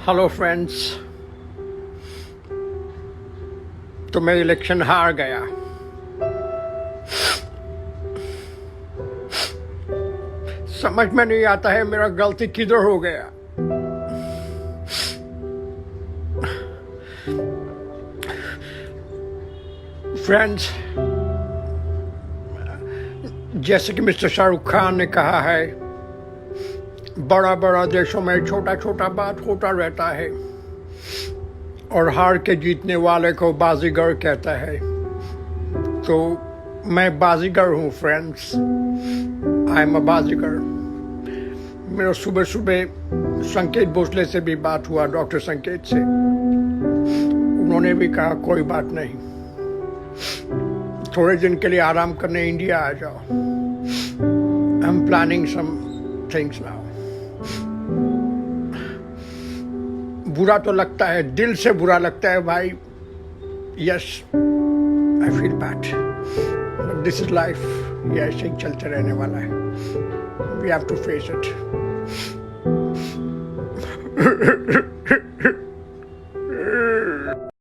Hello friends. तो मैं election हार गया। समझ में नहीं आता है मेरा गलती किधर हो गया। फ्रेंड्स, जैसे कि मिस्टर शाहरुख खान ने कहा है, बड़ा बड़ा देशों में छोटा छोटा बात होता रहता है और हार के जीतने वाले को बाजीगर कहता है। तो मैं बाजीगर हूँ फ्रेंड्स, आई एम अ बाजीगर। मेरा सुबह सुबह संकेत भोसले से भी बात हुआ, डॉक्टर संकेत से। उन्होंने भी कहा कोई बात नहीं, थोड़े दिन के लिए आराम करने इंडिया आ जाओ। I am planning some things now. बुरा तो लगता है, दिल से बुरा लगता है भाई। Yes, I feel bad, but this is life. ये ऐसे ही चलते रहने वाला है। We have to face it.